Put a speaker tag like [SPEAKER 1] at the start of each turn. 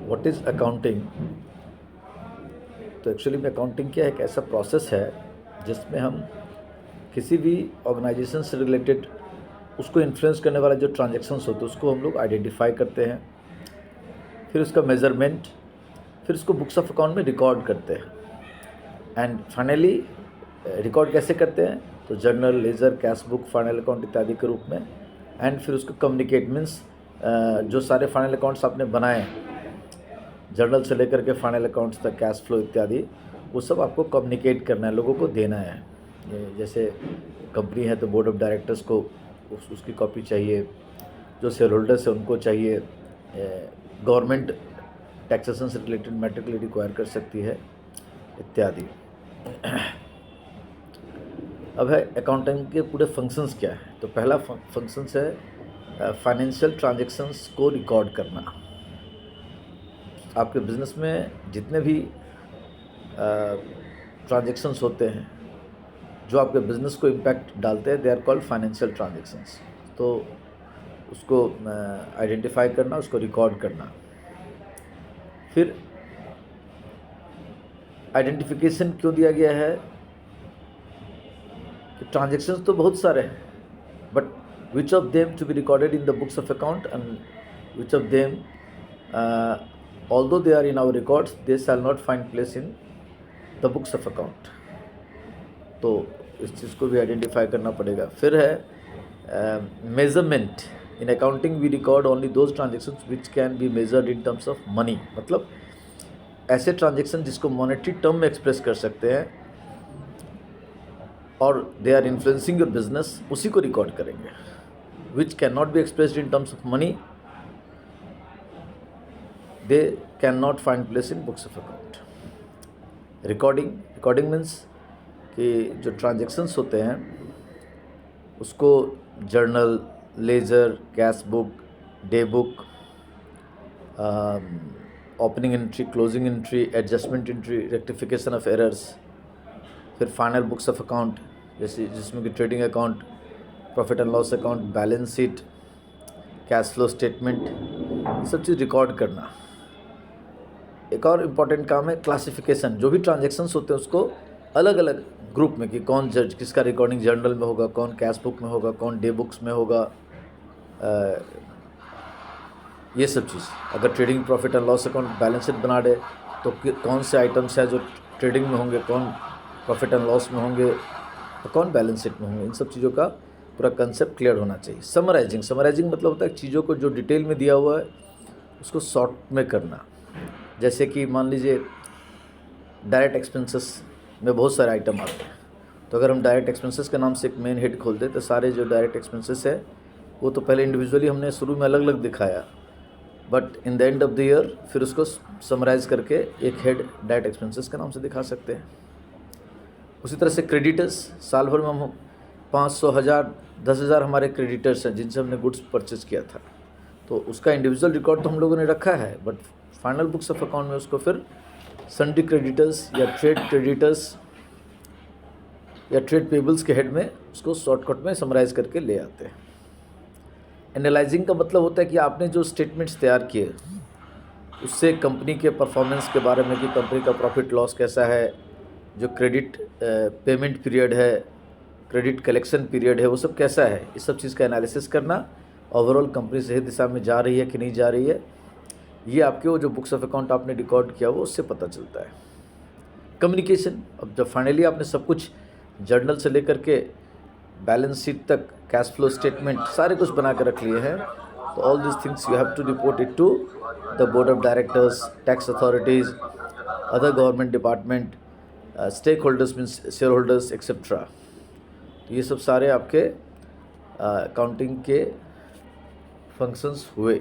[SPEAKER 1] What is accounting? तो actually में accounting क्या है, एक ऐसा प्रोसेस है जिसमें हम किसी भी ऑर्गेनाइजेशन से रिलेटेड उसको इन्फ्लुएंस करने वाला जो ट्रांजैक्शंस होते हैं उसको हम लोग आइडेंटिफाई करते हैं, फिर उसका मेज़रमेंट, फिर उसको बुक्स ऑफ अकाउंट में रिकॉर्ड करते हैं एंड फाइनली रिकॉर्ड कैसे करते हैं? तो journal, ledger, cash book, final account इत्यादि के रूप में। एंड फिर उसको कम्युनिकेट मीन्स जो सारे फाइनल अकाउंट्स आपने बनाए, जर्नल से लेकर के फाइनल अकाउंट्स तक, कैश फ्लो इत्यादि, वो सब आपको कम्युनिकेट करना है, लोगों को देना है। जैसे कंपनी है तो बोर्ड ऑफ डायरेक्टर्स को उसकी कॉपी चाहिए, जो शेयर होल्डर्स है उनको चाहिए, गवर्नमेंट टैक्सेशन से रिलेटेड मैटर के लिए रिक्वायर कर सकती है इत्यादि। अब है अकाउंटिंग के पूरे फंक्शंस क्या है। तो पहला फंक्शंस है फाइनेंशियल ट्रांजैक्शंस को रिकॉर्ड करना। आपके बिज़नेस में जितने भी ट्रांजैक्शंस होते हैं जो आपके बिज़नेस को इम्पैक्ट डालते हैं, they are called financial transactions. तो उसको आइडेंटिफाई करना, उसको रिकॉर्ड करना। फिर आइडेंटिफिकेशन क्यों दिया गया है कि ट्रांजैक्शंस तो बहुत सारे हैं, but which of them to be recorded in the books of account and which of them although they are in our records they shall not find place in the books of account। तो इस चीज़ को भी identify करना पड़ेगा। फिर है measurement. In accounting we record only those transactions which can be measured in terms of money. मतलब ऐसे ट्रांजेक्शन जिसको मॉनेटरी टर्म में एक्सप्रेस कर सकते हैं और they are influencing your business, उसी को रिकॉर्ड करेंगे। Which can not be expressed in terms of money, they cannot find place in books of account। Recording means कि जो ट्रांजेक्शन्स होते हैं उसको journal, ledger, cash book, day book, opening entry, closing entry, adjustment entry, rectification of errors, फिर final books of account जैसे जिसमें कि trading account, profit and loss account, balance sheet, cash flow statement, ये सब चीज़ record करना। एक और important काम है क्लासिफिकेशन। जो भी ट्रांजैक्शंस होते हैं उसको अलग अलग ग्रुप में कि कौन किसका रिकॉर्डिंग जर्नल में होगा, कौन कैश बुक में होगा, कौन डे बुक्स में होगा, ये सब चीज़। अगर trading profit and loss account balance sheet बना दे तो कौन से आइटम्स हैं जो ट्रेडिंग में होंगे, कौन प्रॉफिट एंड लॉस में होंगे और कौन बैलेंस शीट में होंगे, इन सब चीज़ों का पूरा कंसेप्ट क्लियर होना चाहिए। समराइजिंग मतलब होता है चीज़ों को जो डिटेल में दिया हुआ है उसको शॉर्ट में करना। जैसे कि मान लीजिए डायरेक्ट एक्सपेंसेस में बहुत सारे आइटम आते हैं, तो अगर हम डायरेक्ट एक्सपेंसेस के नाम से एक मेन हेड खोल दें तो सारे जो डायरेक्ट एक्सपेंसेस है वो तो पहले इंडिविजुअली हमने शुरू में अलग अलग दिखाया, but in the end of the year फिर उसको समराइज़ करके एक हेड डायरेक्ट एक्सपेंसेस के नाम से दिखा सकते हैं। उसी तरह से क्रेडिटर्स, साल भर में हम 500, 1000, 10,000 हमारे क्रेडिटर्स हैं जिनसे हमने गुड्स परचेज़ किया था, तो उसका इंडिविजुअल रिकॉर्ड तो हम लोगों ने रखा है, but final books of account में उसको फिर सन्ड्री क्रेडिटर्स या ट्रेड क्रेडिटर्स या ट्रेड पेबल्स के हेड में उसको शॉर्टकट में समराइज करके ले आते हैं। एनालाइजिंग का मतलब होता है कि आपने जो स्टेटमेंट्स तैयार किए उससे कंपनी के परफॉर्मेंस के बारे में कि कंपनी का प्रॉफिट लॉस कैसा है, जो क्रेडिट पेमेंट पीरियड है, क्रेडिट कलेक्शन पीरियड है, वो सब कैसा है, इस सब चीज़ का एनालिसिस करना। ओवरऑल कंपनी सही दिशा में जा रही है कि नहीं जा रही है, ये आपके वो जो बुक्स ऑफ अकाउंट आपने रिकॉर्ड किया वो उससे पता चलता है। कम्युनिकेशन, अब जब फाइनली आपने सब कुछ जर्नल से लेकर के बैलेंस शीट तक, कैश फ्लो स्टेटमेंट सारे कुछ बना कर रख लिए हैं, तो all this things you have to report it to the board of directors, tax authorities, other government department, stake holders means share holders etcetera. तो ये सब सारे आपके अकाउंटिंग के फंक्शंस हुए।